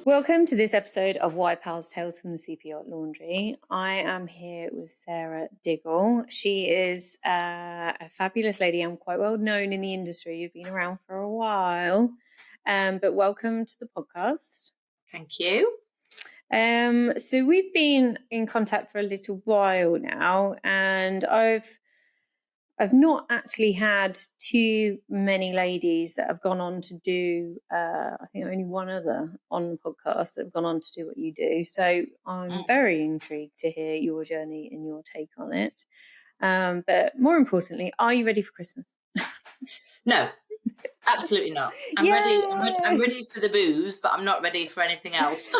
Welcome to this episode of White Pals Tales from the Superyacht Laundry. I am here with Sarah Diggle. She is a fabulous lady and quite well known in the industry. You've been around for a while, but welcome to the podcast. Thank you. So we've been in contact for a little while now, and I've not actually had too many ladies that have gone on to do, I think only one other on the podcast that have gone on to do what you do. So I'm very intrigued to hear your journey and your take on it. But more importantly, are you ready for Christmas? No, absolutely not. I'm ready for the booze, but I'm not ready for anything else.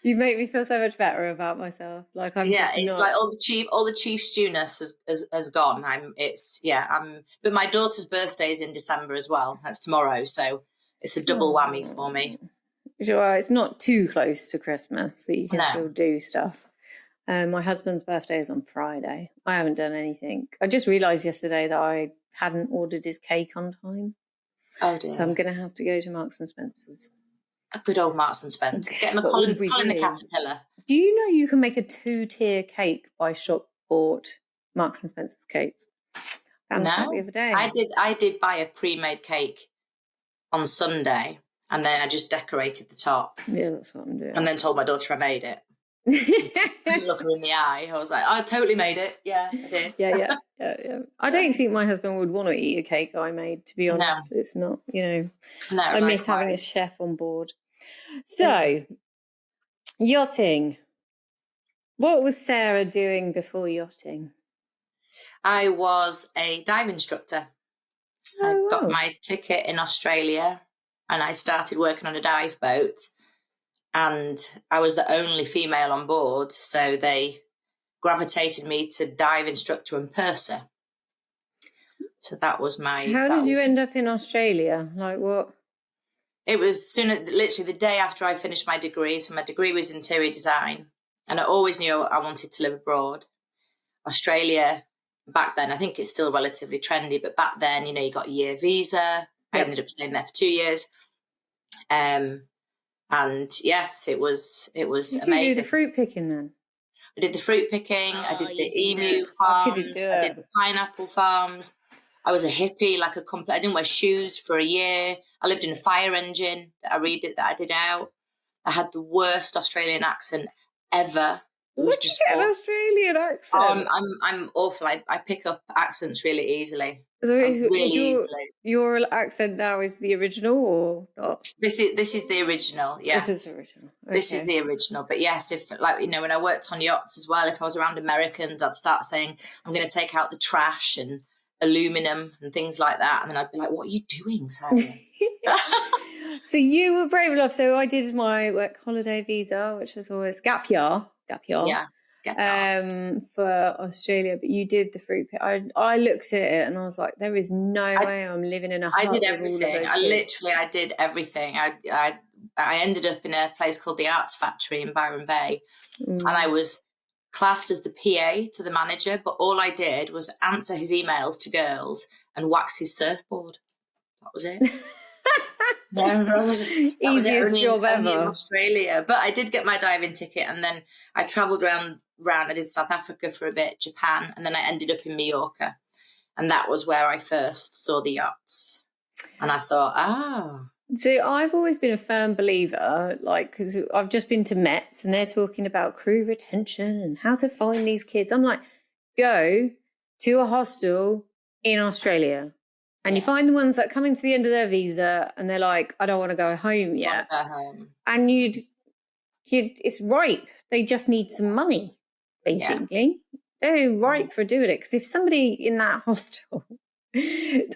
You make me feel so much better about myself. Like like all the Chief Stewardess has gone. But my daughter's birthday is in December as well. That's tomorrow, so it's a double whammy for me. Well, it's not too close to Christmas that you can still do stuff. My husband's birthday is on Friday. I haven't done anything. I just realised yesterday that I hadn't ordered his cake on time. Oh dear! So I'm going to have to go to Marks and Spencer's. A good old Marks and Spencer's. Get him a Colin the Caterpillar. Do you know you can make a 2-tier cake by shop bought Marks and Spencer's cakes? Found that the other day. I did buy a pre-made cake on Sunday, and then I just decorated the top. Yeah, that's what I'm doing. And then told my daughter I made it. I didn't look her in the eye. I was like, I totally made it. Yeah, I did. Yeah. I don't think my husband would want to eat a cake I made, to be honest. No. It's not, No, I miss having a chef on board. So, yachting. What was Sarah doing before yachting? I was a dive instructor. I got my ticket in Australia and I started working on a dive boat. And I was the only female on board, so they gravitated me to dive instructor and purser. So that was my... How did you end up in Australia? Like what? It was literally the day after I finished my degree. So my degree was interior design. And I always knew I wanted to live abroad. Australia, back then, I think it's still relatively trendy, but back then, you got a year visa. Yep. I ended up staying there for 2 years. And yes, it was amazing. Did you do the fruit picking then? I did the fruit picking. I did the emu farms. I did the pineapple farms. I was a hippie, I didn't wear shoes for a year. I lived in a fire engine that I did out. I had the worst Australian accent ever. What did you get an Australian accent? I'm awful. I pick up accents really easily. So easily. Your accent now is the original or not? This is the original, yes. This is the original. Okay. This is the original. But yes, if when I worked on yachts as well, if I was around Americans, I'd start saying, I'm going to take out the trash and aluminum and things like that. And then I'd be like, what are you doing, Sarah? So you were brave enough. So I did my work holiday visa, which was always gap year. Yeah. For Australia, but you did the fruit pit. I looked at it and I was like, there is no way I'm living in a hut. I did everything. I did everything. I ended up in a place called the Arts Factory in Byron Bay, and I was classed as the PA to the manager, but all I did was answer his emails to girls and wax his surfboard. That was it. Easiest job ever in Australia. But I did get my diving ticket, and then I travelled around. I did South Africa for a bit, Japan, and then I ended up in Mallorca, and that was where I first saw the yachts. And I thought, So I've always been a firm believer, because I've just been to Mets and they're talking about crew retention and how to find these kids. I'm like, go to a hostel in Australia. And you find the ones that come into the end of their visa and they're like, I don't want to go home yet. And it's ripe. They just need some money, basically. Yeah. They're ripe for doing it. Because if somebody in that hostel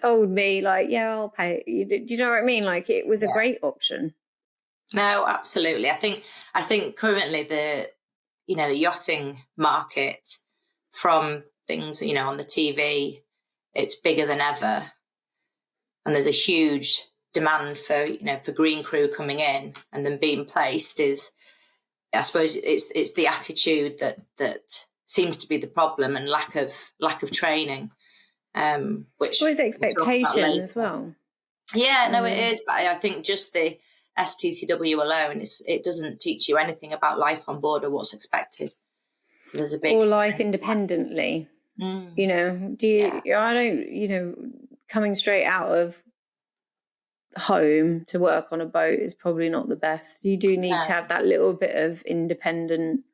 told me, I'll pay it. Do you know what I mean? It was a great option. No, absolutely. I think currently the yachting market, from things, on the TV, it's bigger than ever. And there's a huge demand for green crew coming in and then being placed is, I suppose it's the attitude that seems to be the problem, and lack of training. which Well, it's we'll talk about expectation later. as well. Yeah, no, it is. But I think just the STCW alone, it doesn't teach you anything about life on board or what's expected. So there's a big... Or life independently. You know, I don't, you know, coming straight out of home to work on a boat is probably not the best. You do need to have that little bit of independent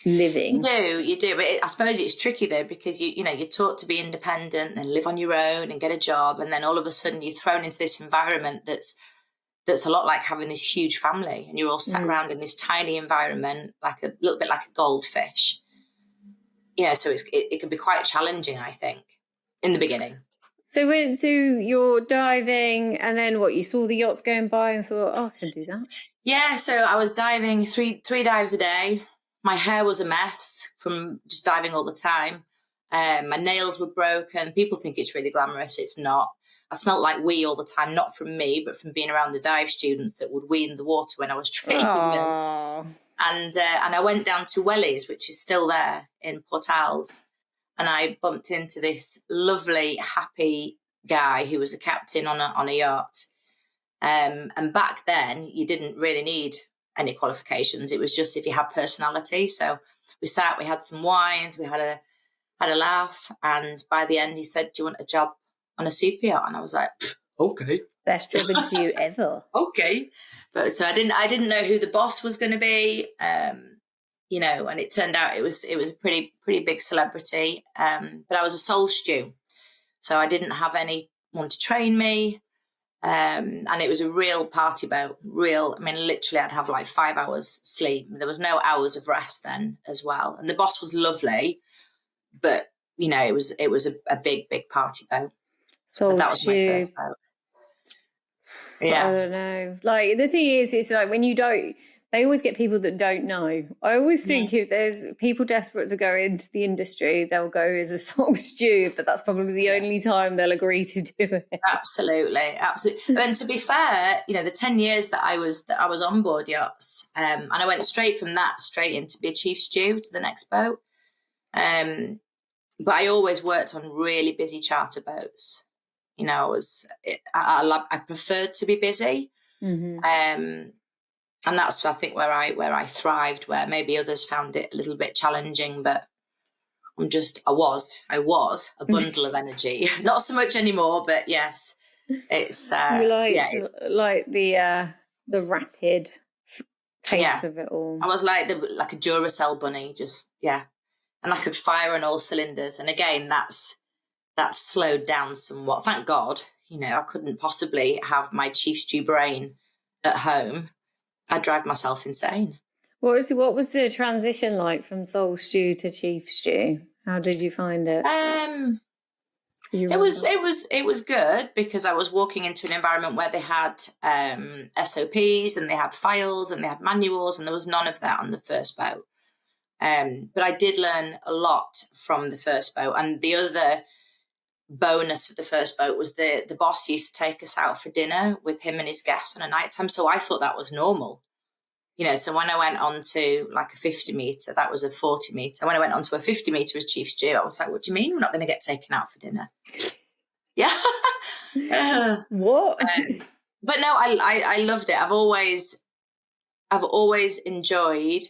living. You do. But I suppose it's tricky though, because you know, you're taught to be independent and live on your own and get a job. And then all of a sudden you're thrown into this environment that's a lot like having this huge family, and you're all sat around in this tiny environment, like a little bit like a goldfish. Yeah, so it can be quite challenging, I think, in the beginning. So you're diving, and then what? You saw the yachts going by and thought, "Oh, I can do that." Yeah, so I was diving three dives a day. My hair was a mess from just diving all the time. My nails were broken. People think it's really glamorous. It's not. I smelled like wee all the time, not from me, but from being around the dive students that would wee in the water when I was training them. And I went down to Wellies, which is still there in Port Al's, and I bumped into this lovely, happy guy who was a captain on a yacht. And back then, you didn't really need any qualifications. It was just if you had personality. So we sat, we had some wines, we had a laugh, and by the end, he said, "Do you want a job on a super yacht?" And I was like, "Okay." Best job interview ever. Okay. But so I didn't know who the boss was going to be, you know, and it turned out it was a pretty big celebrity. But I was a sole stew, so I didn't have anyone to train me, and it was a real party boat. I mean, literally, I'd have like 5 hours sleep. There was no hours of rest then as well. And the boss was lovely, but you know, it was a big party boat. So that was my first boat. Yeah. I don't know. Like, the thing is, it's like when you don't, they always get people that don't know. I always think if there's people desperate to go into the industry, they'll go as a sole stew, but that's probably the only time they'll agree to do it. Absolutely. And to be fair, you know, the 10 years that I was on board yachts, and I went straight from that straight into be a chief stew to the next boat. But I always worked on really busy charter boats. You know, I preferred to be busy, and that's, I think, where I thrived. Where maybe others found it a little bit challenging, but I was a bundle of energy. Not so much anymore, but yes, it's like the rapid pace of it all. I was like a Duracell bunny, and I could fire on all cylinders. And again, that's slowed down somewhat. Thank God, you know, I couldn't possibly have my chief stew brain at home. I'd drive myself insane. What was the transition like from sole stew to chief stew? How did you find it? It was good, because I was walking into an environment where they had SOPs and they had files and they had manuals, and there was none of that on the first boat. But I did learn a lot from the first boat, and the other bonus of the first boat was the boss used to take us out for dinner with him and his guests on a night time. So I thought that was normal, you know. So when I went on to like a 50 metre, that was a 40 metre. When I went on to a 50 metre as chief stew, I was like, "What do you mean we're not going to get taken out for dinner?" Yeah. What? But no, I loved it. I've always enjoyed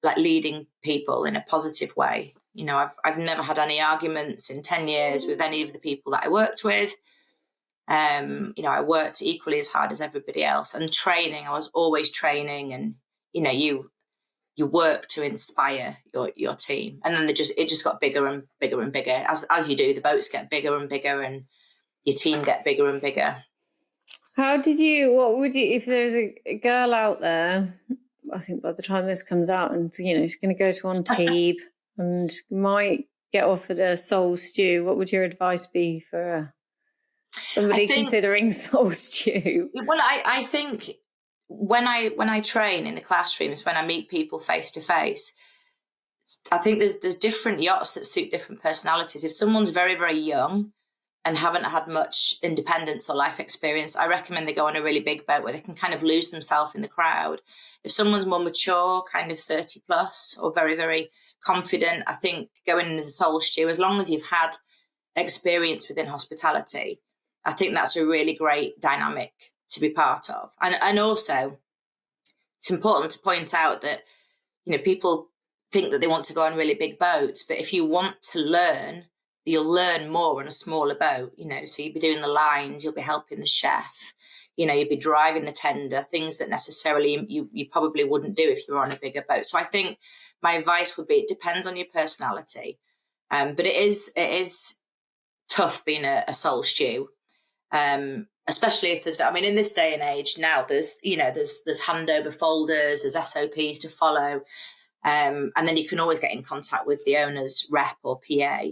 like leading people in a positive way. You know, I've never had any arguments in 10 years with any of the people that I worked with. You know, I worked equally as hard as everybody else. And training, I was always training. And, you know, you work to inspire your team. And then it just got bigger and bigger and bigger. As you do, the boats get bigger and bigger and your team get bigger and bigger. What would you, if there's a girl out there, I think by the time this comes out, and, you know, she's going to go to Antibes and might get offered a sole stew, what would your advice be for somebody considering sole stew? Well, I think when I train in the classrooms, when I meet people face to face, I think there's different yachts that suit different personalities. If someone's very, very young and haven't had much independence or life experience, I recommend they go on a really big boat where they can kind of lose themselves in the crowd. If someone's more mature, kind of 30 plus, or very, very confident, I think going in as a sole stew, as long as you've had experience within hospitality, I think that's a really great dynamic to be part of. And also, it's important to point out that, people think that they want to go on really big boats, but if you want to learn, you'll learn more on a smaller boat, so you'll be doing the lines, you'll be helping the chef, you'll be driving the tender, things that necessarily you probably wouldn't do if you were on a bigger boat. So I think my advice would be, it depends on your personality. But it is tough being a sole stew, especially if there's, in this day and age now, there's handover folders, there's SOPs to follow, and then you can always get in contact with the owner's rep or PA.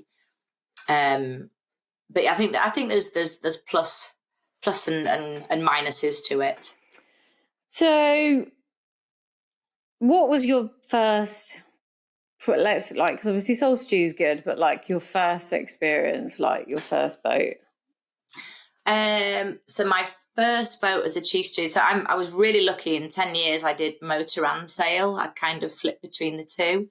But I think there's plus and minuses to it. So, what was your first? Because obviously sole stew is good, but like your first experience, like your first boat. So my first boat as a chief steward. So I was really lucky. In 10 years, I did motor and sail. I kind of flipped between the two.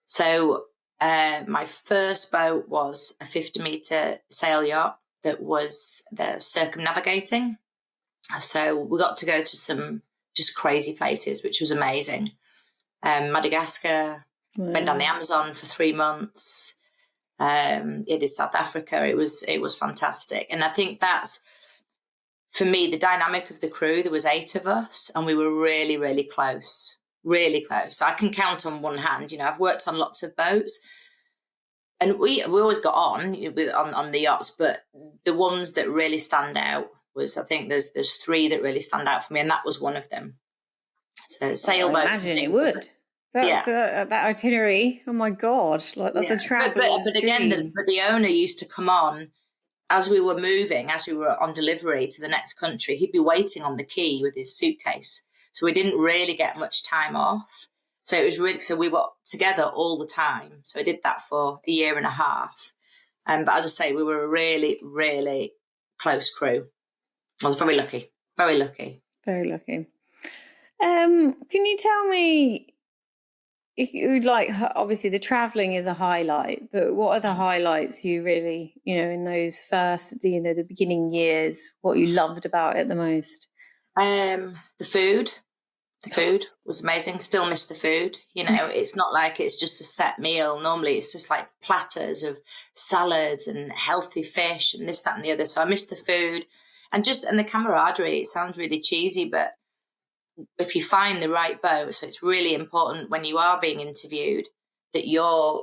So my first boat was a 50-meter sail yacht that was the circumnavigating. So we got to go to some just crazy places, which was amazing. Madagascar, went down the Amazon for 3 months. It did South Africa. It was fantastic. And I think that's, for me, the dynamic of the crew. There was 8 of us, and we were really, really close. Really close. So I can count on one hand. I've worked on lots of boats, and we always got on the yachts, but the ones that really stand out was, I think there's 3 that really stand out for me, and that was one of them. So sailboats. I imagine it would. That's that itinerary. Oh my God! Like that's a travel. But again, the owner used to come on as we were moving, as we were on delivery to the next country. He'd be waiting on the quay with his suitcase, so we didn't really get much time off. So it was really, so we were together all the time. So I did that for a year and a half. But as I say, we were a really, really close crew. I was very lucky. Very lucky. Very lucky. Can you tell me? You'd like, obviously the traveling is a highlight, but what are the highlights you really, in those first, the beginning years, what you loved about it the most? The food was amazing. Still miss the food. It's not like it's just a set meal. Normally it's just like platters of salads and healthy fish and this, that, and the other. So I miss the food and the camaraderie. It sounds really cheesy, but if you find the right boat, so it's really important when you are being interviewed that you're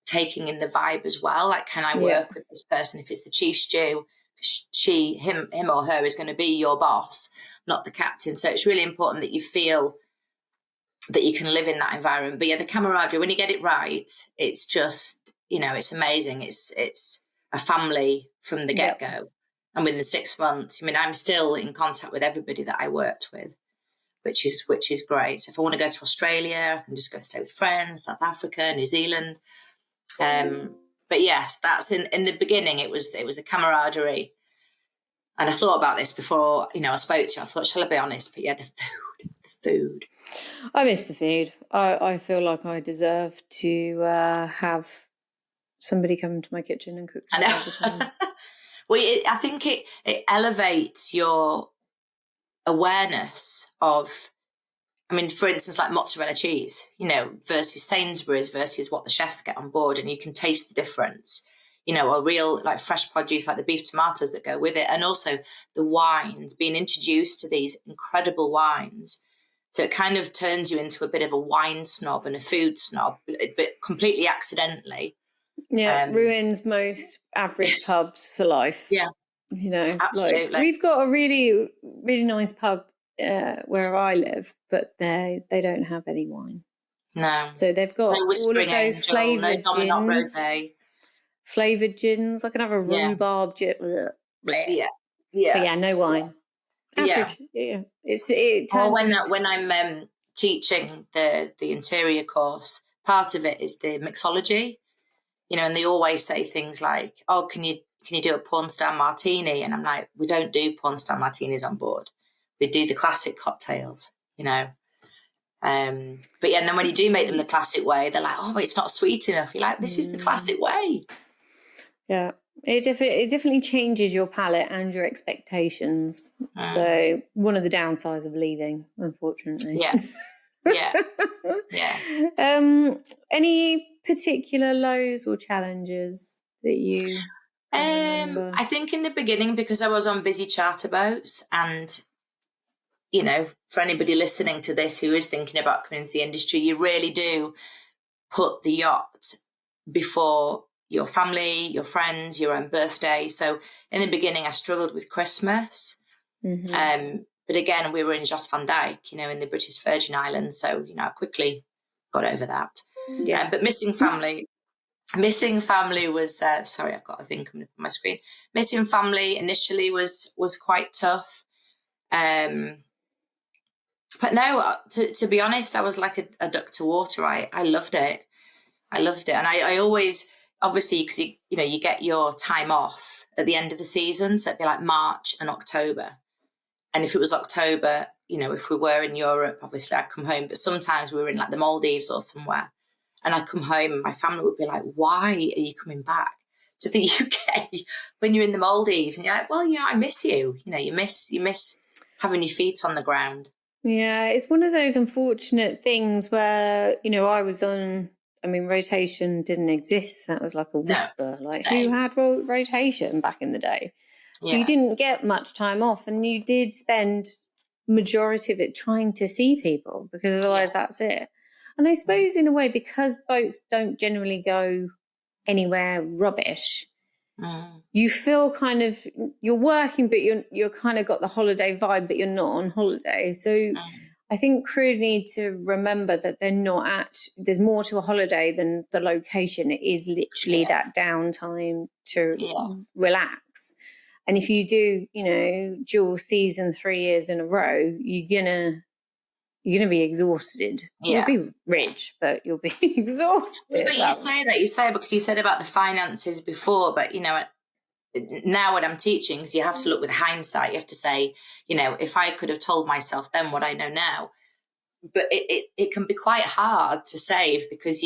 taking in the vibe as well. Like, can I work with this person? If it's the chief stew, him or her is going to be your boss, not the captain. So it's really important that you feel that you can live in that environment. But the camaraderie, when you get it right, it's just, it's amazing. It's a family from the get-go. And within 6 months, I'm still in contact with everybody that I worked with, which is great. So if I want to go to Australia, I can just go stay with friends, South Africa, New Zealand. But yes, that's in the beginning, it was the camaraderie. And I thought about this before, I spoke to you. I thought, shall I be honest? But the food. I miss the food. I feel like I deserve to have somebody come to my kitchen and cook. I know. Well, I think it elevates your awareness of, for instance, like mozzarella cheese, versus Sainsbury's versus what the chefs get on board, and you can taste the difference, or real like fresh produce like the beef tomatoes that go with it, and also the wines, being introduced to these incredible wines. So it kind of turns you into a bit of a wine snob and a food snob, but completely accidentally. Ruins most average pubs for life. Yeah. Absolutely. Like, we've got a really, really nice pub where I live, but they don't have any wine. No. So they've got all of those flavoured gins. Flavoured gins. I can have a rhubarb gin. Yeah. But no wine. Average. Yeah. It turns when I'm teaching the interior course, part of it is the mixology. And they always say things like, "Oh, can you do a porn star martini?" And I'm like, we don't do porn star martinis on board. We do the classic cocktails, But and then when you do make them the classic way, they're like, "Oh, it's not sweet enough." You're like, "This is the classic way." Yeah. It definitely changes your palate and your expectations. So one of the downsides of leaving, unfortunately. Yeah. Yeah. Yeah. Any particular lows or challenges that you can remember? I think in the beginning, because I was on busy charter boats, and for anybody listening to this who is thinking about coming into the industry, you really do put the yacht before your family, your friends, your own birthday. So in the beginning, I struggled with Christmas. But again, we were in Jos van Dijk, in the British Virgin Islands. So, I quickly got over that. Yeah. But missing family was, sorry, I've got a thing coming up on my screen. Missing family initially was quite tough. But no, to be honest, I was like a duck to water. I loved it. And I always, obviously, because you get your time off at the end of the season. So it'd be like March and October. And if it was October, if we were in Europe, obviously I'd come home. But sometimes we were in like the Maldives or somewhere. And I'd come home and my family would be like, why are you coming back to the UK when you're in the Maldives? And you're like, well, I miss you. You miss having your feet on the ground. Yeah, it's one of those unfortunate things where, rotation didn't exist. That was like a whisper. Who had rotation back in the day? So you didn't get much time off, and you did spend majority of it trying to see people, because otherwise that's it. And I suppose in a way, because boats don't generally go anywhere rubbish, you feel kind of, you're working, but you're kind of got the holiday vibe, but you're not on holiday. So I think crew need to remember that there's more to a holiday than the location. It is literally that downtime to relax. And if you do, dual season 3 years in a row, you're gonna be exhausted. Yeah. You'll be rich, but you'll be exhausted. But you say because you said about the finances before, but now when I'm teaching, because you have to look with hindsight, you have to say, if I could have told myself then what I know now. But it can be quite hard to save, because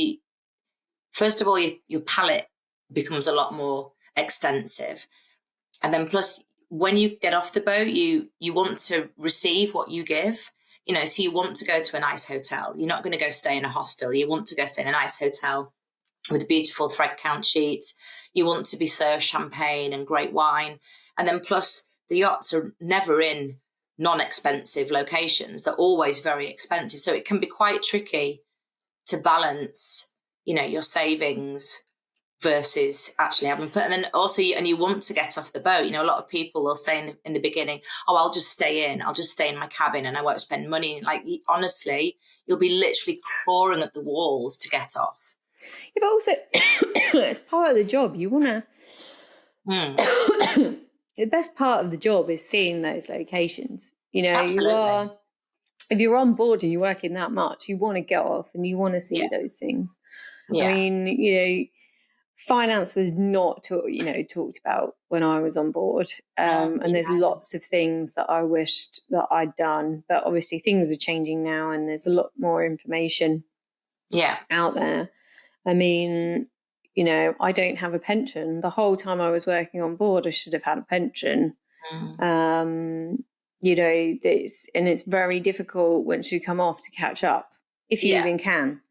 first of all, your palette becomes a lot more extensive. And then plus, when you get off the boat, you want to receive what you give. So you want to go to a nice hotel. You're not going to go stay in a hostel. You want to go stay in a nice hotel with beautiful thread count sheets. You want to be served champagne and great wine. And then plus, the yachts are never in non-expensive locations. They're always very expensive. So it can be quite tricky to balance, your savings versus actually having fun. And then also, you want to get off the boat. A lot of people will say in the beginning, oh, I'll just stay in my cabin and I won't spend money. Like, honestly, you'll be literally clawing at the walls to get off. Yeah, but also, it's part of the job. You want to... The best part of the job is seeing those locations. Absolutely. If you're on board and you're working that much, you want to get off and you want to see those things. Yeah. I mean, finance was not talked about when I was on board, and there's lots of things that I wished that I'd done, but obviously things are changing now and there's a lot more information out there. I mean, I don't have a pension. The whole time I was working on board, I should have had a pension. It's very difficult once you come off to catch up, if you even can.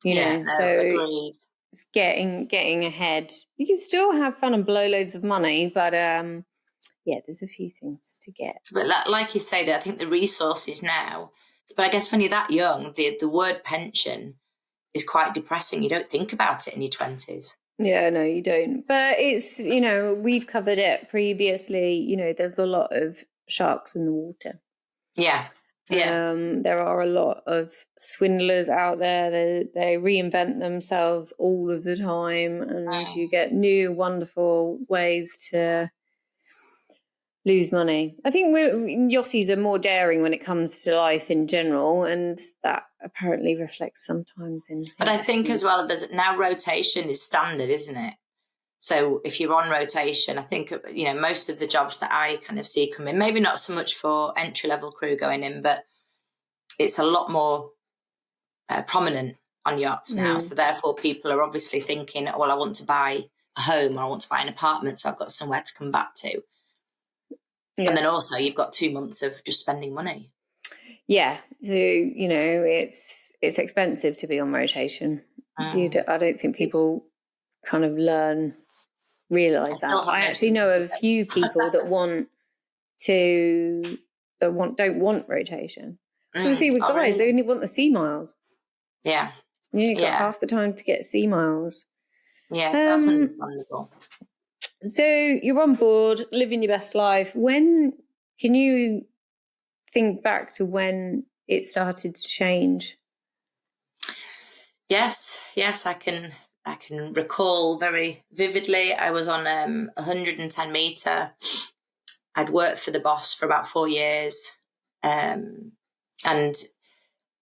Agreed. It's getting ahead. You can still have fun and blow loads of money, but there's a few things to get. But like you said, I think the resources now. But I guess when you're that young, the word pension is quite depressing. You don't think about it in your 20s. Yeah, no, you don't. But it's, we've covered it previously. There's a lot of sharks in the water. Yeah. Yeah. There are a lot of swindlers out there. They reinvent themselves all of the time, and you get new, wonderful ways to lose money. I think Yachts are more daring when it comes to life in general, and that apparently reflects sometimes in... But I think as well, there's now rotation is standard, isn't it? So if you're on rotation, I think, most of the jobs that I kind of see come in, maybe not so much for entry-level crew going in, but it's a lot more prominent on yachts now. So therefore people are obviously thinking, well, I want to buy home, or I want to buy an apartment, so I've got somewhere to come back to. Yeah. And then also you've got 2 months of just spending money. Yeah. So, you know, it's expensive to be on rotation. I don't think people kind of realise that. I actually know of a few people that don't want rotation. So see with guys, really? They only want the sea miles. Yeah. You've got half the time to get sea miles. Yeah, that's understandable. So you're on board, living your best life. When can you think back to when it started to change? Yes, I can recall very vividly. I was on 110 metre. I'd worked for the boss for about 4 years. And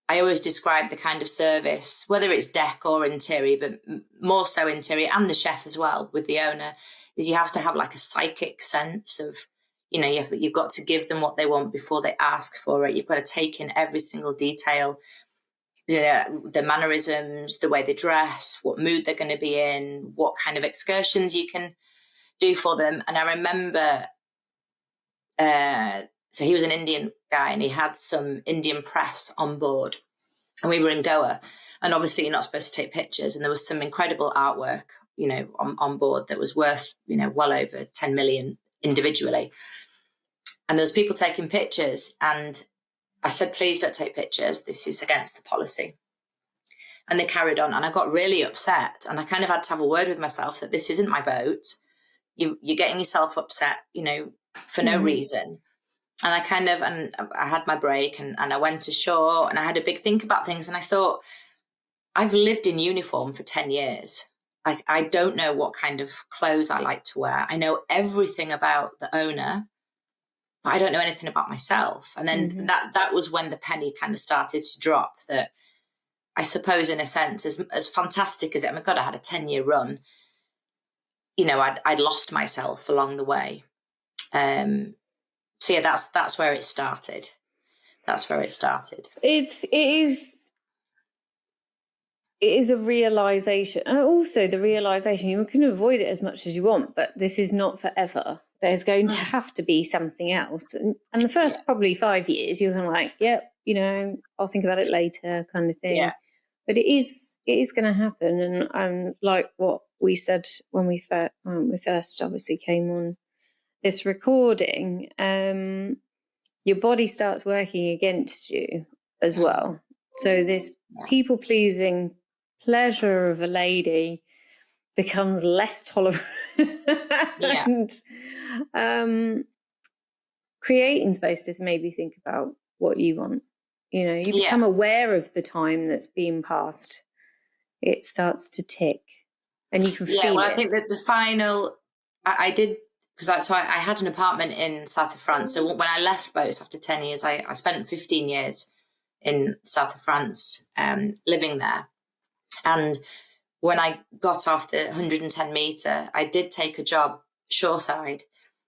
I always describe the kind of service, whether it's deck or interior, but more so interior, and the chef as well with the owner, is you have to have like a psychic sense of, you know, you've got to give them what they want before they ask for it. You've got to take in every single detail, you know, the mannerisms, the way they dress, what mood they're going to be in, what kind of excursions you can do for them. And I remember, so he was an Indian guy and he had some Indian press on board, and we were in Goa, and obviously you're not supposed to take pictures, and there was some incredible artwork, you know, on board that was worth, you know, well over 10 million individually. And there was people taking pictures, and I said, please don't take pictures. This is against the policy. And they carried on, and I got really upset, and I kind of had to have a word with myself that this isn't my boat. You're getting yourself upset, you know, for no reason. And I had my break, and I went ashore, and I had a big think about things. And I thought, I've lived in uniform for 10 years. I don't know what kind of clothes I like to wear. I know everything about the owner, but I don't know anything about myself. And then that was when the penny kind of started to drop, that I suppose in a sense, as fantastic as it, I mean, God, I had a 10-year run, you know, I'd lost myself along the way. So yeah, that's where it started. It is a realisation, and also the realisation you can avoid it as much as you want, but this is not forever. There's going to have to be something else. And the first probably 5 years, you're kind of like, yep, you know, I'll think about it later kind of thing. Yeah. But it is going to happen. And like what we said when we first obviously came on this recording, your body starts working against you as well. So this people-pleasing pleasure of a lady becomes less tolerant. And creating space to maybe think about what you want. You know, you become aware of the time that's being passed. It starts to tick, and you can feel it. Yeah, well, I think that the final, I did, because I had an apartment in south of France. So when I left boats after 10 years, I spent 15 years in south of France, living there. And when I got off the 110 metre, I did take a job shoreside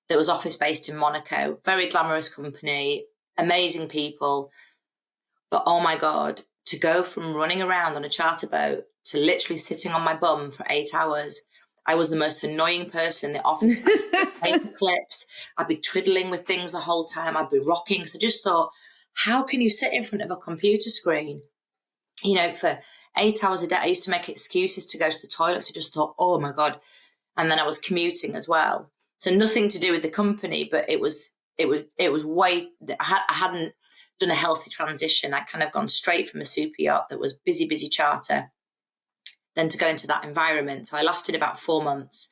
that was office-based in Monaco. Very glamorous company, amazing people. But oh my God, to go from running around on a charter boat to literally sitting on my bum for 8 hours, I was the most annoying person in the office. Paper clips, I'd be twiddling with things the whole time, I'd be rocking. So I just thought, how can you sit in front of a computer screen, you know, for 8 hours a day? I used to make excuses to go to the toilet. So I just thought, oh my God. And then I was commuting as well. So nothing to do with the company, but it was way, I hadn't done a healthy transition. I'd kind of gone straight from a super yacht that was busy charter, then to go into that environment. So I lasted about 4 months.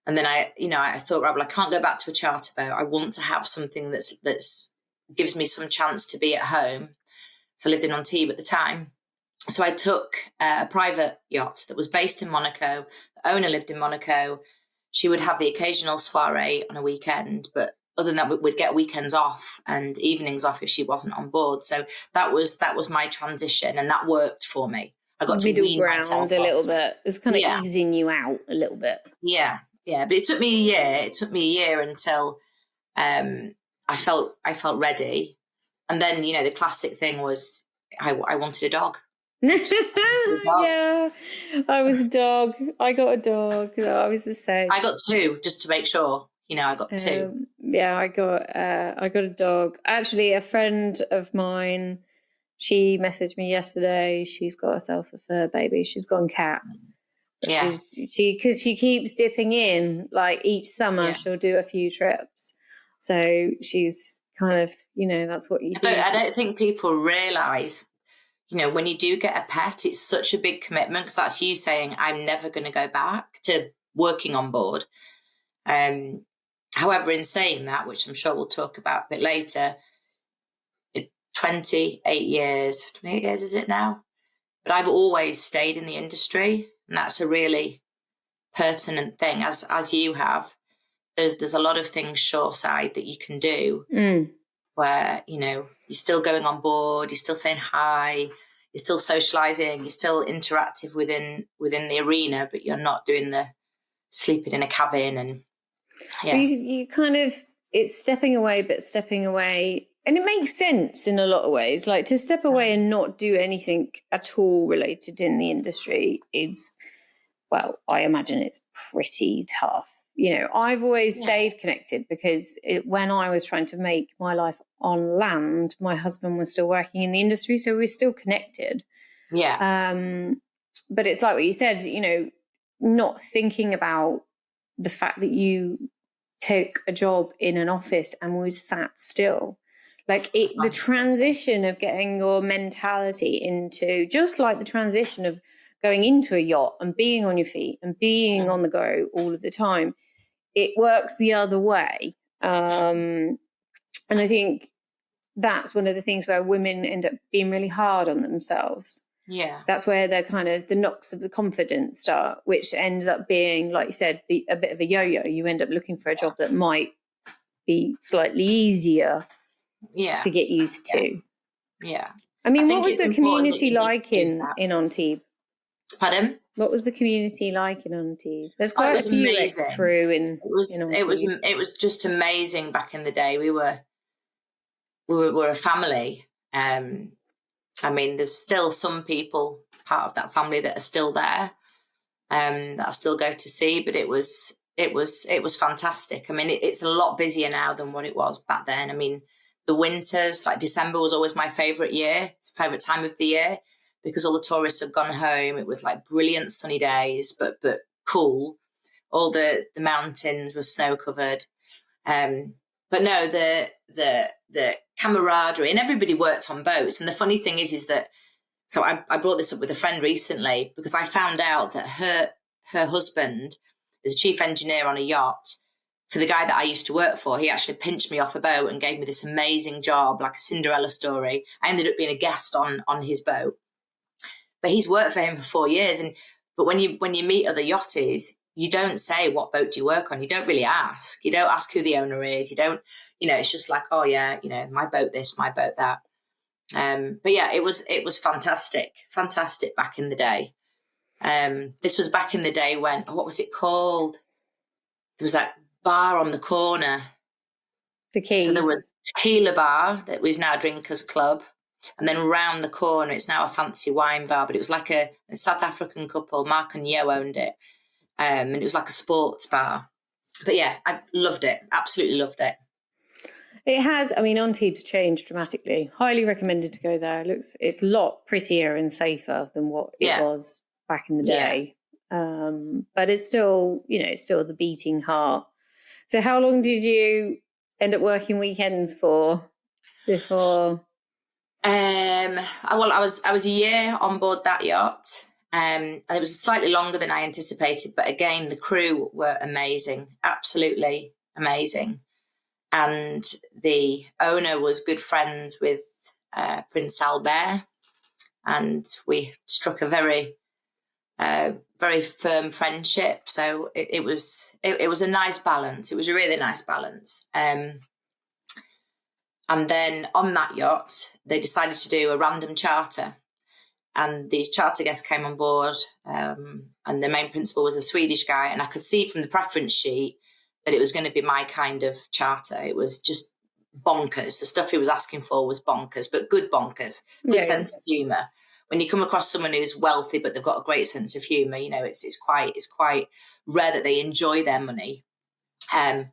And then I thought, right, well, I can't go back to a charter boat. I want to have something that's gives me some chance to be at home. So I lived in Antibes at the time. So I took a private yacht that was based in Monaco. The owner lived in Monaco. She would have the occasional soiree on a weekend, but other than that, we'd get weekends off and evenings off if she wasn't on board. So that was my transition, and that worked for me. I got to wean myself a little bit. It's kind of easing you out a little bit. Yeah. But it took me a year. It took me a year until I felt ready. And then, you know, the classic thing was I wanted a dog. Yeah, I was a dog. I got a dog. I was the same. I got 2 just to make sure. I got 2. Yeah, I got a dog. Actually, a friend of mine, she messaged me yesterday. She's got herself a fur baby. She's gone cat. Yeah. Because she keeps dipping in, like each summer she'll do a few trips. So she's kind of, that's what you do. I don't think people realise, when you do get a pet, it's such a big commitment, because that's you saying, I'm never going to go back to working on board. However, in saying that, which I'm sure we'll talk about a bit later, 28 years is it now? But I've always stayed in the industry, and that's a really pertinent thing, as you have. There's a lot of things shoreside that you can do where, you're still going on board, you're still saying hi, you're still socialising, you're still interactive within the arena, but you're not doing the sleeping in a cabin. And you kind of, it's stepping away, and it makes sense in a lot of ways. Like, to step away and not do anything at all related in the industry is, well, I imagine it's pretty tough. I've always stayed connected, because when I was trying to make my life on land, my husband was still working in the industry, so we're still connected. Yeah. But it's like what you said, not thinking about the fact that you took a job in an office and was sat still. Like, the transition of getting your mentality into, just like the transition of going into a yacht and being on your feet and being on the go all of the time, it works the other way. And I think that's one of the things where women end up being really hard on themselves. Yeah. That's where they're kind of the knocks of the confidence start, which ends up being, like you said, a bit of a yo-yo. You end up looking for a job that might be slightly easier to get used to. Yeah. I mean, what was the community like in Antibes? Pardon? What was the community like in Antibes? There's quite a few ex-crew in Antibes. It was just amazing back in the day. We were a family. I mean, there's still some people part of that family that are still there, that I still go to see. But it was fantastic. I mean, it's a lot busier now than what it was back then. I mean, the winters, like December, was always my favourite time of the year, because all the tourists had gone home. It was like brilliant sunny days, but cool. All the mountains were snow covered. But no, the camaraderie, and everybody worked on boats. And the funny thing is that, so I brought this up with a friend recently, because I found out that her husband is a chief engineer on a yacht for the guy that I used to work for. He actually pinched me off a boat and gave me this amazing job, like a Cinderella story. I ended up being a guest on his boat. But he's worked for him for 4 years. But when you meet other yachties, you don't say, what boat do you work on? You don't really ask. You don't ask who the owner is. You don't, it's just like, oh yeah, my boat this, my boat that. But yeah, it was fantastic back in the day. This was back in the day when, what was it called? There was that bar on the corner. The Keys. So there was Tequila Bar that was now Drinkers Club. And then round the corner, it's now a fancy wine bar. But it was like a South African couple, Mark and Yo owned it. And it was like a sports bar. But yeah, I loved it. Absolutely loved it. It has. I mean, Antibes changed dramatically. Highly recommended to go there. It's a lot prettier and safer than what it was back in the day. But it's still, it's still the beating heart. So how long did you end up working weekends for before? Well, I was a year on board that yacht. And it was slightly longer than I anticipated, but again, the crew were amazing, absolutely amazing. And the owner was good friends with Prince Albert, and we struck a very, very firm friendship. So it was a nice balance. It was a really nice balance. And then on that yacht, they decided to do a random charter. And these charter guests came on board, and the main principal was a Swedish guy. And I could see from the preference sheet that it was going to be my kind of charter. It was just bonkers. The stuff he was asking for was bonkers, but good bonkers, good sense of humour. when you come across someone who's wealthy but they've got a great sense of humour, you know, it's quite rare that they enjoy their money. And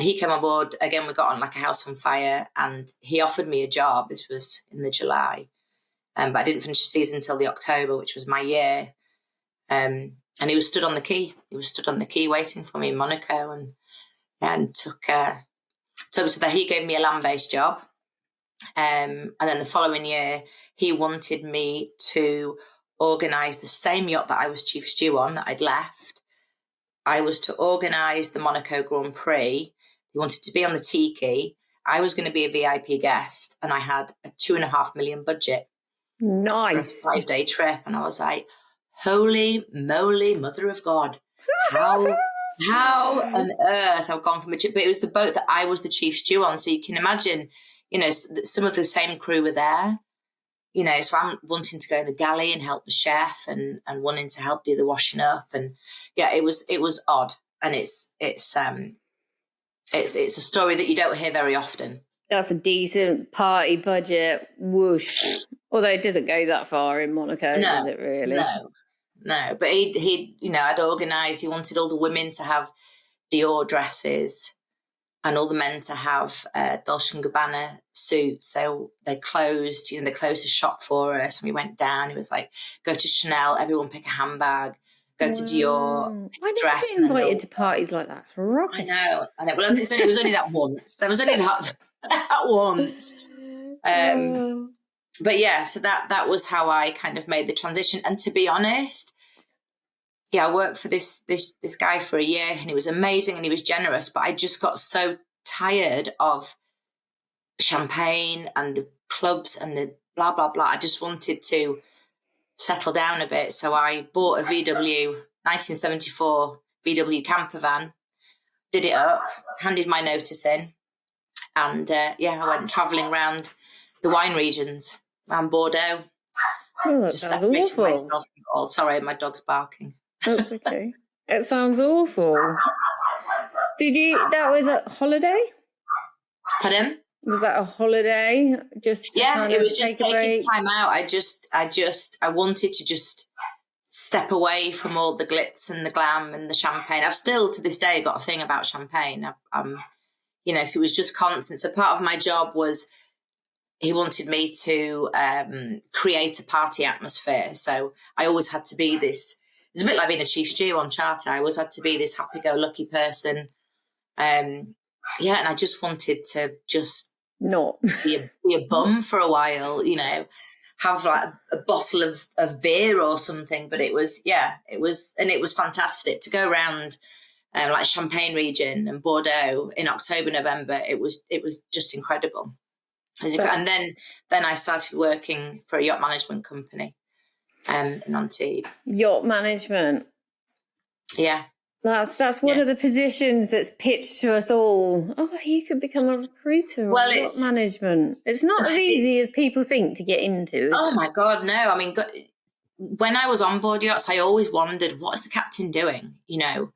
he came on board again. We got on like a house on fire, and he offered me a job. This was in the July, but I didn't finish the season until the October, which was my year. And he was stood on the quay. He was stood on the quay waiting for me in Monaco, and took so that he gave me a land-based job. And then the following year, he wanted me to organise the same yacht that I was chief stew on that I'd left. I was to organise the Monaco Grand Prix. He wanted to be on the tiki. I was going to be a VIP guest, and I had a 2.5 million budget. Nice. For a 5-day trip. And I was like, holy moly, mother of God. How on earth I've gone from a trip? But it was the boat that I was the chief stew on. So you can imagine, you know, some of the same crew were there. You know, so I'm wanting to go in the galley and help the chef, and wanting to help do the washing up. And yeah, it was odd. And it's a story that you don't hear very often. That's a decent party budget. Whoosh. Although it doesn't go that far in Monaco, does it really? No. But he you know, I'd organised, he wanted all the women to have Dior dresses and all the men to have Dolce & Gabbana suits. So they closed the shop for us, and we went down. He was like, go to Chanel, everyone pick a handbag. Go to Dior, I dress. never get invited to parties like that. It's rubbish. I know. Well, it was only that once. There was only that once. But yeah, so that was how I kind of made the transition. And to be honest, yeah, I worked for this guy for a year, and he was amazing and he was generous. But I just got so tired of champagne and the clubs and the blah blah blah. I just wanted to settle down a bit. So I bought a 1974 VW camper van, did it up, handed my notice in, and I went travelling around the wine regions, around Bordeaux. Oh, that just sounds separated awful. myself from it all. Sorry, my dog's barking. That's okay. It sounds awful. So that was a holiday? Pardon? Was that a holiday? Just to kind it of was just take a break? taking time out. I wanted to just step away from all the glitz and the glam and the champagne. I've still to this day got a thing about champagne. You know, so it was just constant. So part of my job was he wanted me to create a party atmosphere. So I always had to be this. It's a bit like being a chief stew on charter. I always had to be this happy-go-lucky person. And I just wanted to just not be a bum for a while, you know, have like a bottle of beer or something. But it was fantastic to go around like Champagne region and Bordeaux in October, November. It was just incredible. And then I started working for a yacht management company in Antibes. Yacht management. Yeah. That's one of the positions that's pitched to us all. Oh, you could become a recruiter or yacht management. It's not as easy as people think to get into. Oh my God, no. I mean, when I was on board yachts, I always wondered, what's the captain doing? You know,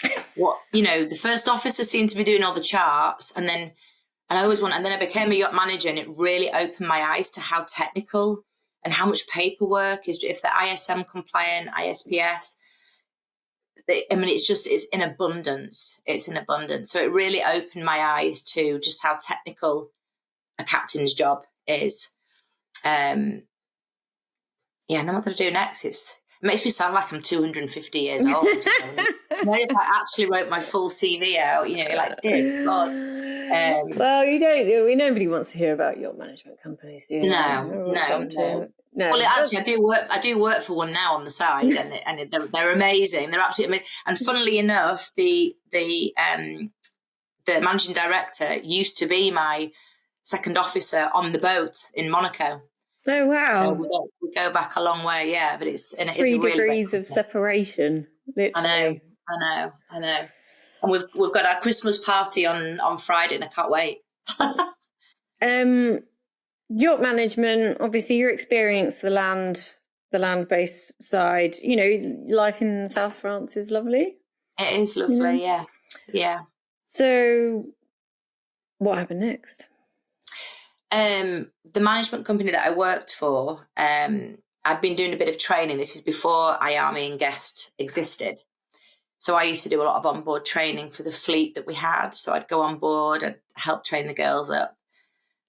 the first officer seemed to be doing all the charts, and then I became a yacht manager, and it really opened my eyes to how technical and how much paperwork is, if they're ISM compliant, ISPS. I mean, it's in abundance. It's in abundance. So it really opened my eyes to just how technical a captain's job is. And then what did I do next? It makes me sound like I'm 250 years old. If I actually wrote my full CV out, you're like, dear God. Well, you don't. Nobody wants to hear about yacht management companies, do you? No. Well, actually, I do work for one now on the side, and they're amazing. They're absolutely amazing. And funnily enough, the managing director used to be my second officer on the boat in Monaco. Oh wow! So we go back a long way, yeah. But it's 3 degrees of separation. Literally. I know. And we've got our Christmas party on Friday, and I can't wait. Yacht management, obviously your experience, the land-based side, life in South France is lovely. It is lovely, yes. Yeah. So what happened next? The management company that I worked for, I'd been doing a bit of training. This is before Army and Guest existed. So I used to do a lot of onboard training for the fleet that we had. So I'd go on board, I'd help train the girls up.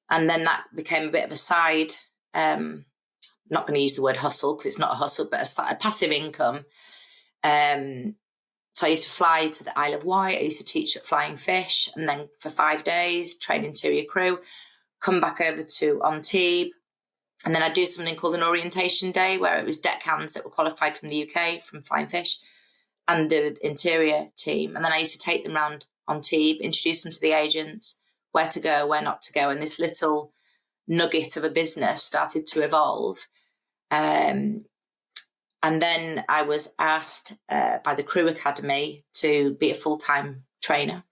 And then that became a bit of a side, not going to use the word hustle because it's not a hustle, but a passive income. So I used to fly to the Isle of Wight. I used to teach at Flying Fish, and then for 5 days, train interior crew, come back over to Antibes. And then I'd do something called an orientation day where it was deckhands that were qualified from the UK, from Flying Fish, and the interior team. And then I used to take them around Antibes, introduce them to the agents, where to go, where not to go. And this little nugget of a business started to evolve. And then I was asked by the Crew Academy to be a full-time trainer.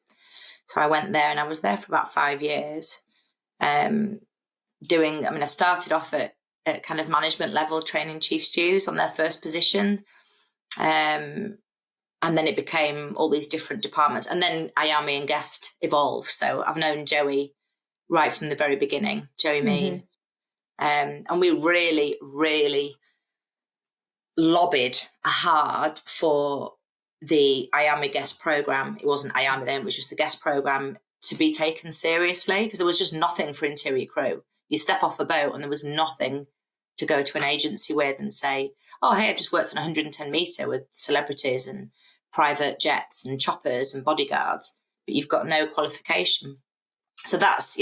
So I went there, and I was there for about 5 years. I started off at kind of management level, training chief stews on their first position. And then it became all these different departments. And then Army and Guest evolved. So I've known Joey right from the very beginning, Joey Mean. And we really, really lobbied hard for the Army Guest program. It wasn't Army then, it was just the Guest program to be taken seriously, because there was just nothing for interior crew. You step off a boat and there was nothing to go to an agency with and say, oh, hey, I just worked on 110 metre with celebrities and private jets and choppers and bodyguards, but you've got no qualification. So that's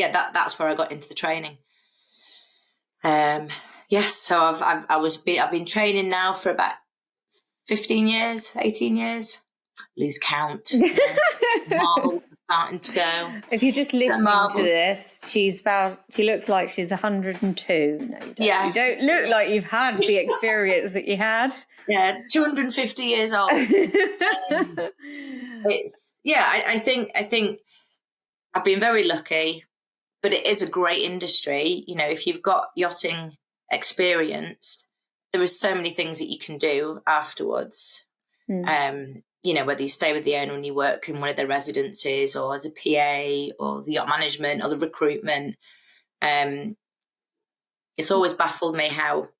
where I got into the training. So I've been training now for about 15 years, 18 years. Lose count. Marbles are starting to go. If you're just listening to this, she looks like she's 102. No, you don't. Yeah. You don't look like you've had the experience that you had. Yeah, 250 years old. I think I've been very lucky, but it is a great industry. You know, if you've got yachting experience, there are so many things that you can do afterwards. Whether you stay with the owner and you work in one of their residences, or as a PA, or the yacht management, or the recruitment. It's always baffled me how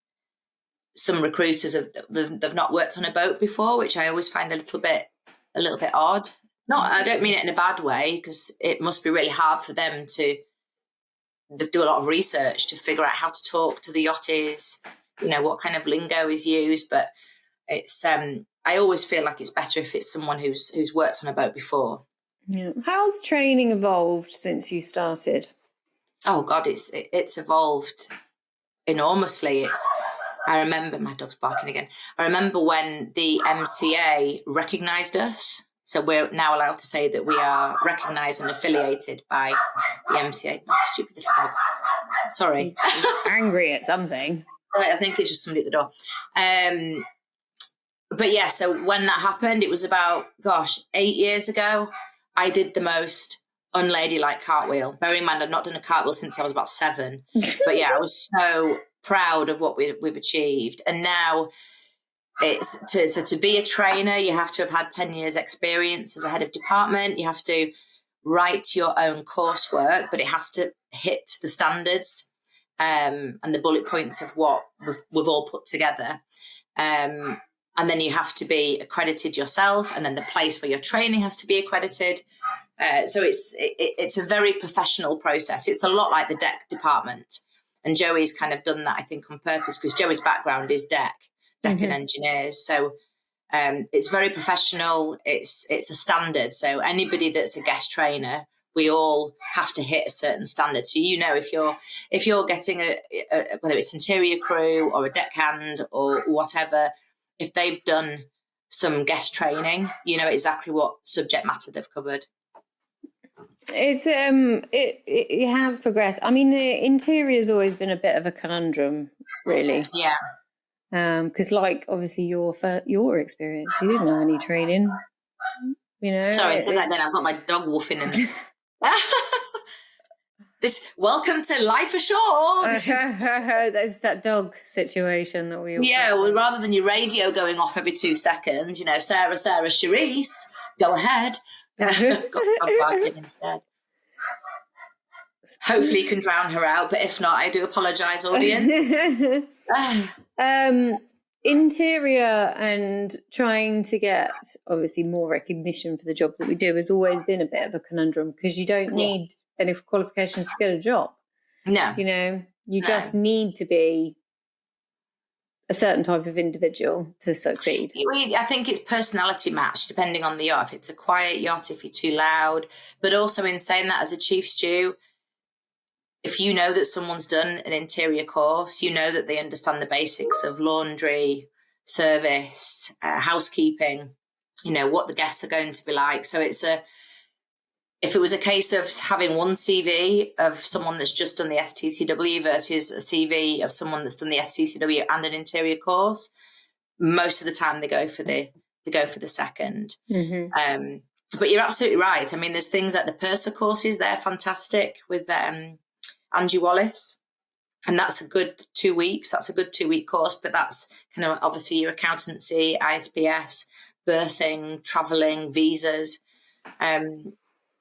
some recruiters they've not worked on a boat before, which I always find a little bit odd. I don't mean it in a bad way, because it must be really hard for them to do a lot of research to figure out how to talk to the yachties, what kind of lingo is used. But it's I always feel like it's better if it's someone who's worked on a boat before. Yeah. How's training evolved since you started? Oh God, it's evolved enormously. I remember, my dog's barking again. I remember when the MCA recognised us. So we're now allowed to say that we are recognised and affiliated by the MCA. Oh, stupid little dog. Sorry. He's angry at something. I think it's just somebody at the door. But yeah, so when that happened, it was about, 8 years ago, I did the most unladylike cartwheel. Bearing in mind, I'd not done a cartwheel since I was about 7. But yeah, I was so proud of what we've achieved. And now it's to be a trainer, you have to have had 10 years experience as a head of department. You have to write your own coursework, but it has to hit the standards and the bullet points of what we've all put together. And then you have to be accredited yourself, and then the place where you're training has to be accredited. So it's a very professional process. It's a lot like the deck department. And Joey's kind of done that, I think, on purpose, because Joey's background is deck and engineers. So it's very professional. It's a standard. So anybody that's a guest trainer, we all have to hit a certain standard. So if you're getting whether it's interior crew or a deckhand or whatever, if they've done some guest training, you know exactly what subject matter they've covered. It's it has progressed. I mean, the interior's always been a bit of a conundrum, really. Yeah. Because, obviously, your experience, you didn't have any training. Sorry, I said that then. I've got my dog woofing him. Welcome to life ashore. There's that dog situation that we all well, rather than your radio going off every 2 seconds, Sarah, Cherise, go ahead. I'm barking instead. Hopefully you can drown her out, but if not, I do apologise, audience. Interior and trying to get obviously more recognition for the job that we do has always been a bit of a conundrum because you don't need any qualifications to get a job. No. You know, you just need to be a certain type of individual to succeed. I think it's personality match depending on the yacht. If it's a quiet yacht, if you're too loud, but also in saying that as a chief stew, if you know that someone's done an interior course, you know that they understand the basics of laundry, service, housekeeping, you know, what the guests are going to be like. So if it was a case of having one CV of someone that's just done the STCW versus a CV of someone that's done the STCW and an interior course, most of the time they go for the second. Mm-hmm. But you're absolutely right. I mean, there's things like the Purser courses, they're fantastic with Angie Wallace. And that's a good 2 weeks. That's a good 2-week course, but that's kind of obviously your accountancy, ISBS, birthing, traveling, visas.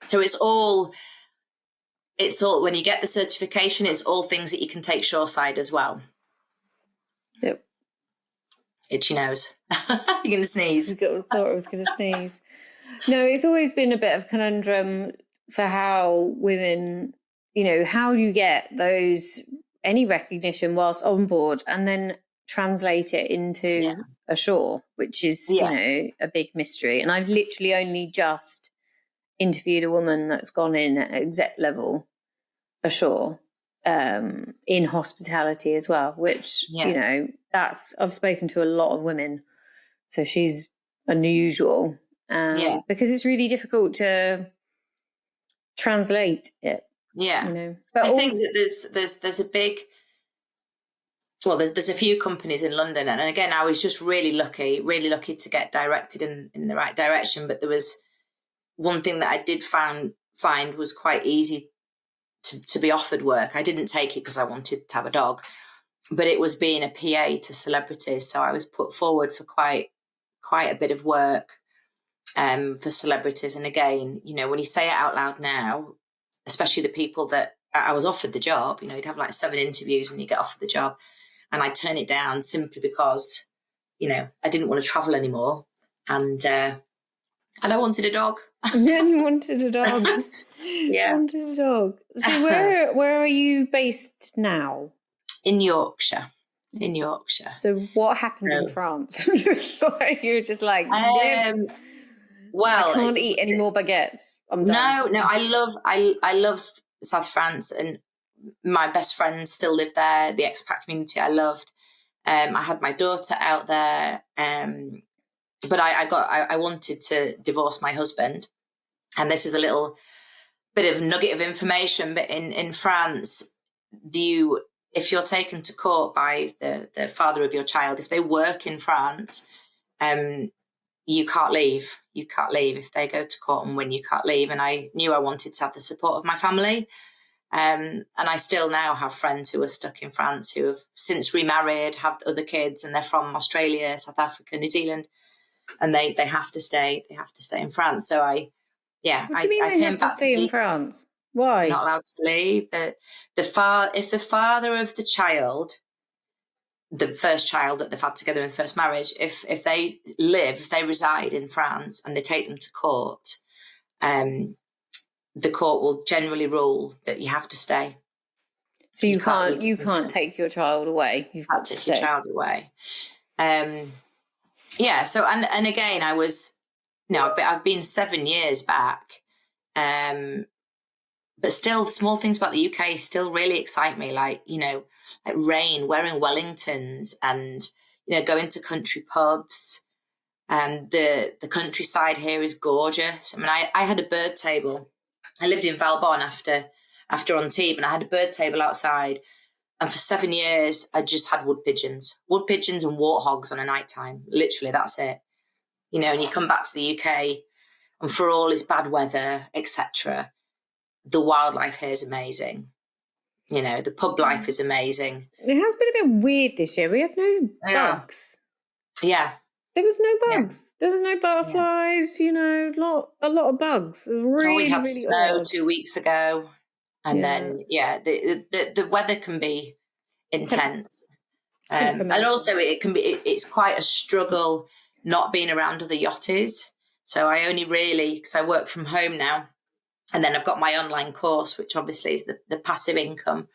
So it's all when you get the certification, it's all things that you can take shoreside as well. Yep. Itchy nose. You're going to sneeze. I thought I was going to sneeze. No, it's always been a bit of a conundrum for how women, you know, how you get any recognition whilst on board and then translate it into ashore, which is, you know, a big mystery. And I've literally only just interviewed a woman that's gone in at exec level ashore in hospitality as well, which, you know, I've spoken to a lot of women. So she's unusual because it's really difficult to translate it. Yeah. You know, but I think that there's a big, there's a few companies in London. And again, I was just really lucky to get directed in the right direction. But there was one thing that I did find was quite easy to be offered work. I didn't take it because I wanted to have a dog, but it was being a PA to celebrities. So I was put forward for quite a bit of work for celebrities. And again, you know, when you say it out loud now, especially the people that I was offered the job, you know, you'd have like 7 interviews and you get offered the job. And I turn it down simply because, you know, I didn't want to travel anymore. And I wanted a dog. And wanted a dog. Yeah. Wanted a dog. So where are you based now? In Yorkshire. So what happened in France? You were just like, well, I can't eat any more baguettes. I'm done. No, I love South France, and my best friends still live there. The expat community I loved. I had my daughter out there, but I wanted to divorce my husband, and this is a little bit of nugget of information. But in France, if you're taken to court by the father of your child, if they work in France, you can't leave. You can't leave. If they go to court and win, you can't leave. And I knew I wanted to have the support of my family. And I still now have friends who are stuck in France who have since remarried, have other kids, and they're from Australia, South Africa, New Zealand, and they have to stay. They have to stay in France. So what do you mean they have to stay in France? Why? Not allowed to leave. If the father of the child, the first child that they've had together in the first marriage, if they reside in France and they take them to court, the court will generally rule that you have to stay. So you can't take your child away. You've got to take your child away. So and again, I was, I've been 7 years back, but still, small things about the UK still really excite me. Like, like rain, wearing Wellingtons, and going to country pubs. And the countryside here is gorgeous. I mean, I had a bird table. I lived in Valbonne after Antibes, and I had a bird table outside. And for 7 years, I just had wood pigeons and warthogs on a night time. Literally, that's it. And you come back to the UK, and for all its bad weather, etc., the wildlife here is amazing. The pub life is amazing. It has been a bit weird this year. We had no bugs. Yeah. There was no bugs. Yeah. There was no butterflies, a lot of bugs. Really, we had really snow odd. 2 weeks ago. And then, the weather can be intense. And also it's quite a struggle not being around other yachties. So I only really, because I work from home now, and then I've got my online course, which obviously is the passive income.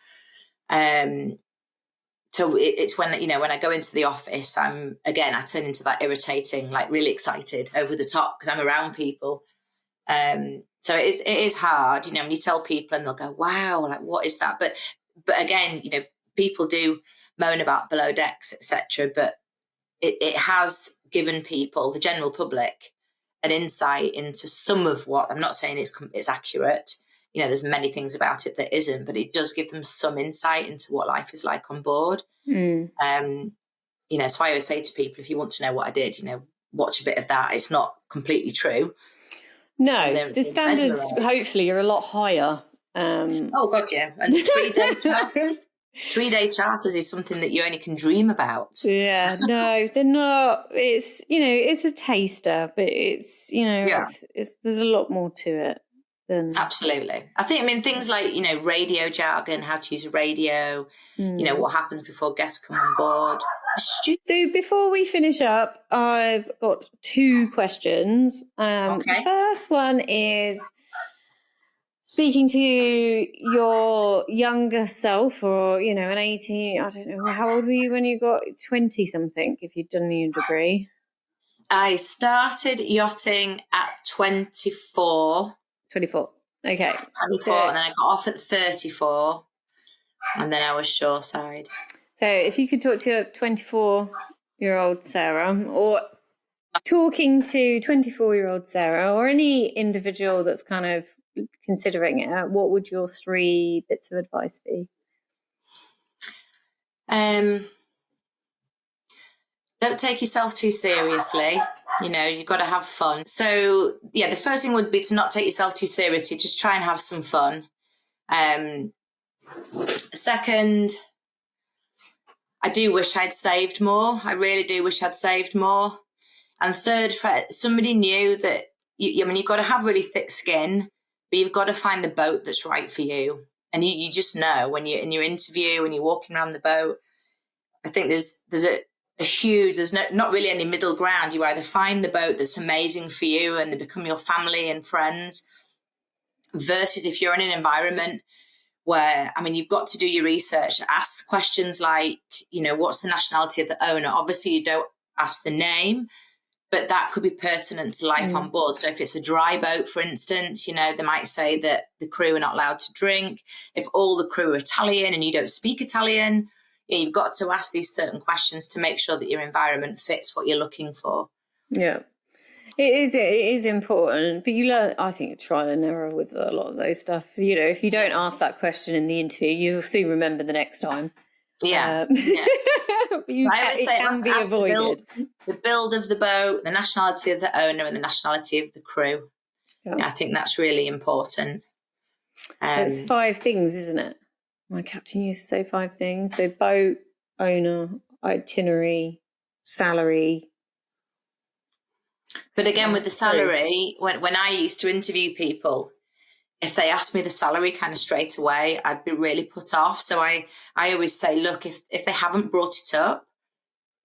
So it's when, when I go into the office, I turn into that irritating, like really excited, over the top, because I'm around people. So it is hard, when you tell people and they'll go, wow, like what is that? But again, people do moan about below decks, etc. But it has given people, the general public, an insight into some of what, I'm not saying it's accurate. There's many things about it that isn't, but it does give them some insight into what life is like on board. So I always say to people, if you want to know what I did, watch a bit of that. It's not completely true. No, the standards hopefully are a lot higher. Oh God, yeah. And 3-day charters. 3-day charters is something that you only can dream about. Yeah, no, they're not. It's it's a taster, but it's it's there's a lot more to it than absolutely. I think things like radio jargon, how to use a radio, what happens before guests come on board. So before we finish up, I've got 2 questions. The first one is, speaking to your younger self, or, an 18, I don't know, how old were you when you got 20-something, if you'd done your degree? I started yachting at 24. 24, okay. 24, and then I got off at 34, and then I was shoreside. So if you could talk to a 24-year-old Sarah, or talking to 24-year-old Sarah, or any individual that's kind of considering it, what would your 3 bits of advice be? Don't take yourself too seriously. You've got to have fun. So, the first thing would be to not take yourself too seriously. Just try and have some fun. Second, I do wish I'd saved more. I really do wish I'd saved more. And third, somebody knew that, you've got to have really thick skin, but you've got to find the boat that's right for you. And you just know when you're in your interview, when you're walking around the boat. I think there's not really any middle ground. You either find the boat that's amazing for you and they become your family and friends, versus if you're in an environment where, you've got to do your research, ask questions like, what's the nationality of the owner? Obviously, you don't ask the name, but that could be pertinent to life on board. So if it's a dry boat, for instance, they might say that the crew are not allowed to drink. If all the crew are Italian and you don't speak Italian, you've got to ask these certain questions to make sure that your environment fits what you're looking for. Yeah. It is important, but you learn, I think, trial and error with a lot of those stuff. If you don't ask that question in the interview, you'll soon remember the next time. Yeah. But I always say can be avoided. The build of the boat, the nationality of the owner, and the nationality of the crew. Yeah. I think that's really important. It's 5 things, isn't it? My captain used to say 5 things. So boat, owner, itinerary, salary. But again, with the salary, when I used to interview people, if they asked me the salary kind of straight away, I'd be really put off. So I always say, look, if they haven't brought it up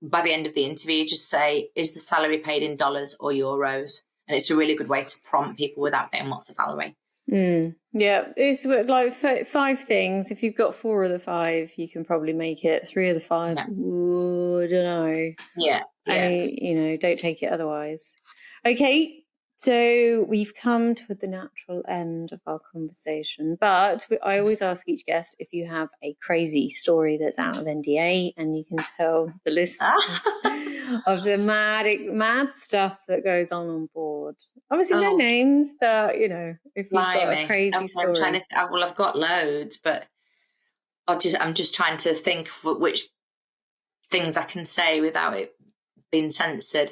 by the end of the interview, just say, is the salary paid in dollars or euros? And it's a really good way to prompt people without getting what's the salary. Yeah, it's like 5 things. If you've got 4 of the 5, you can probably make it. 3 of the 5, I don't know. Yeah. Don't take it otherwise. Okay, so we've come to the natural end of our conversation, but I always ask each guest if you have a crazy story that's out of NDA and you can tell the listeners of the mad stuff that goes on board. Obviously, no names, but if you've got a crazy story. I've got loads, but I'm just trying to think of which things I can say without it being censored.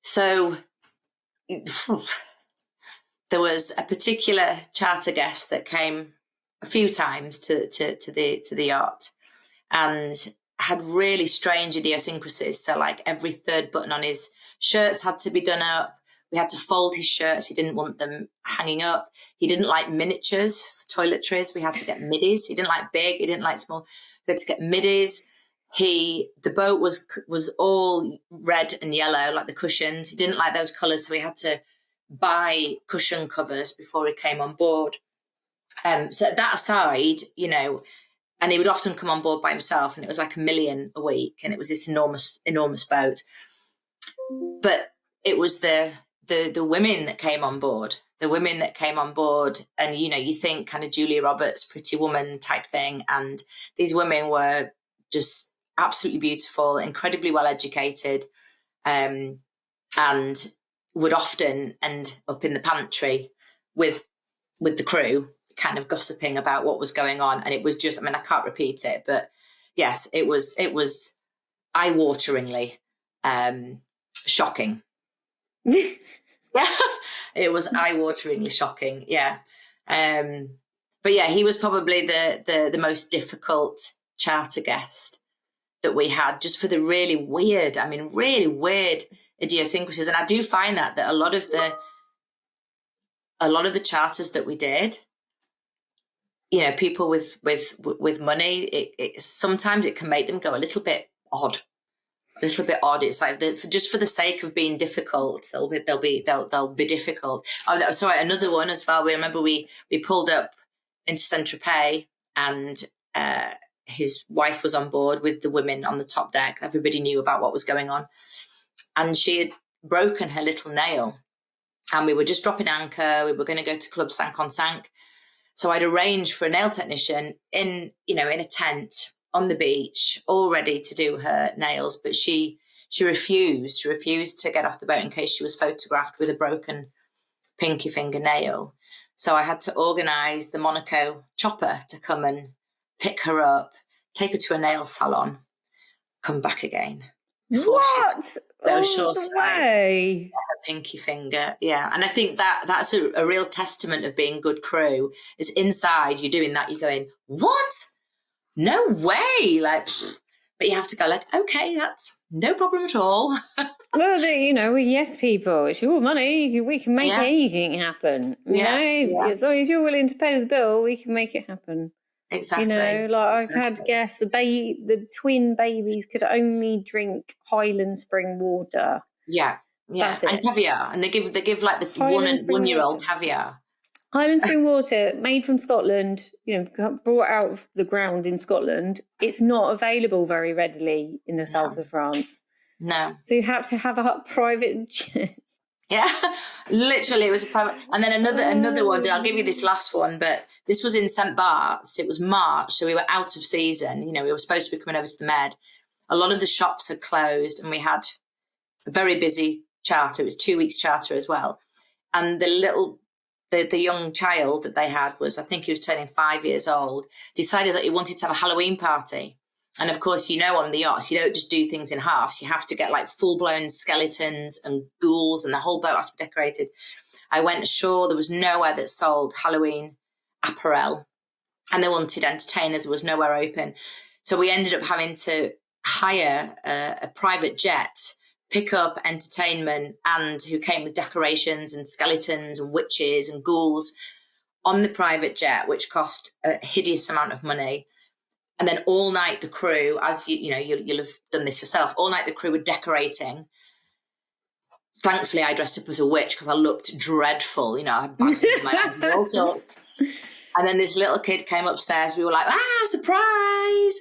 So there was a particular charter guest that came a few times to the yacht and had really strange idiosyncrasies. So like every 3rd button on his shirts had to be done up. We had to fold his shirts. He didn't want them hanging up. He didn't like miniatures for toiletries. We had to get middies. He didn't like big. He didn't like small. We had to get middies. The boat was all red and yellow, like the cushions. He didn't like those colours, so we had to buy cushion covers before he came on board. So that aside, you know, and he would often come on board by himself, and it was like $1 million a week, and it was this enormous boat. But it was the women that came on board. The women that came on board, and you know, you think kind of Julia Roberts, Pretty Woman type thing, and these women were just absolutely beautiful, incredibly well educated, and would often end up in the pantry with the crew, kind of gossiping about what was going on. And it was just, I mean, I can't repeat it, but yes, it was eye-wateringly shocking. Yeah, it was eye-wateringly shocking. Yeah. But yeah, he was probably the most difficult charter guest that we had, just for the really weird idiosyncrasies. And I do find that a lot of the charters that we did, you know, people with money, it sometimes it can make them go a little bit odd. It's like just for the sake of being difficult, they'll be difficult. Oh, no, sorry, another one as well. We remember we pulled up into Saint-Tropez, and his wife was on board with the women on the top deck. Everybody knew about what was going on, and she had broken her little nail. And we were just dropping anchor. We were going to go to Club Sank-on-Sank. So I'd arranged for a nail technician in a tent on the beach, all ready to do her nails. But she refused. She refused to get off the boat in case she was photographed with a broken pinky finger nail. So I had to organise the Monaco chopper to come and pick her up, take her to a nail salon, come back again. What? Oh, the way. Her pinky finger, yeah. And I think that's a real testament of being good crew. Is inside you're doing that, you're going, what? No way! Like, but you have to go like, okay, that's no problem at all. Well, we're yes people. It's your money. We can make anything happen. You know, as long as you're willing to pay the bill, we can make it happen. Exactly. You know, like I've had guests, the twin babies could only drink Highland spring water. Yeah. That's it. And caviar, and they give like the 1-year-old caviar. Highland spring water, made from Scotland, brought out of the ground in Scotland. It's not available very readily in the south of France. No. So you have to have a private jet. Yeah, literally, it was a private. And then another one. I'll give you this last one, but this was in St. Bart's. It was March, so we were out of season. You know, we were supposed to be coming over to the Med. A lot of the shops had closed, and we had a very busy charter. It was 2 weeks charter as well. And the young child that they had was, I think he was turning 5 years old, decided that he wanted to have a Halloween party. And of course, on the yachts, you don't just do things in halves. You have to get like full-blown skeletons and ghouls, and the whole boat has to be decorated. I went ashore. There was nowhere that sold Halloween apparel, and they wanted entertainers. There was nowhere open. So we ended up having to hire a private jet, pick up entertainment, and who came with decorations and skeletons and witches and ghouls on the private jet, which cost a hideous amount of money. And then all night the crew, as you'll have done this yourself, all night the crew were decorating. Thankfully, I dressed up as a witch because I looked dreadful. I had bags in my hands and all sorts. And then this little kid came upstairs. We were like, surprise.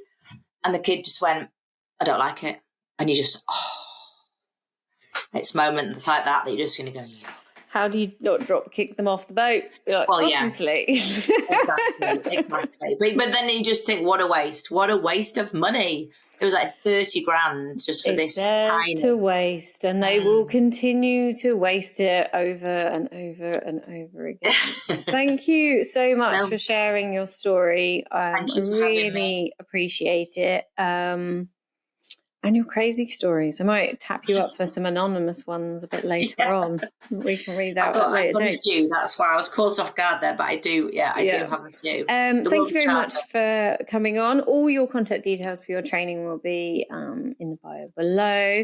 And the kid just went, I don't like it. And you just, it's moments like that you're just going to go, yeah. How do you not drop kick them off the boat? Like, well, obviously. Yeah. Exactly. But then you just think, what a waste of money. It was like 30 grand just for this tiny to waste, and they will continue to waste it over and over and over again. Thank you so much for sharing your story. Thank you for really appreciate it. And your crazy stories. I might tap you up for some anonymous ones a bit later on. We can read that later. I've got a few. That's why I was caught off guard there, but I do have a few. Thank you very much for coming on. All your contact details for your training will be in the bio below.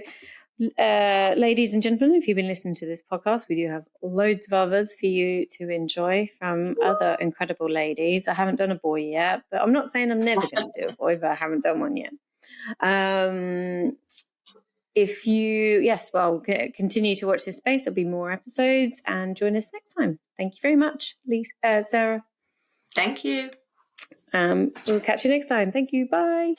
ladies and gentlemen, if you've been listening to this podcast, we do have loads of others for you to enjoy from other incredible ladies. I haven't done a boy yet, but I'm not saying I'm never going to do a boy, but I haven't done one yet. If you, continue to watch this space. There'll be more episodes, and join us next time. Thank you very much, Sarah. Thank you. We'll catch you next time. Thank you. Bye.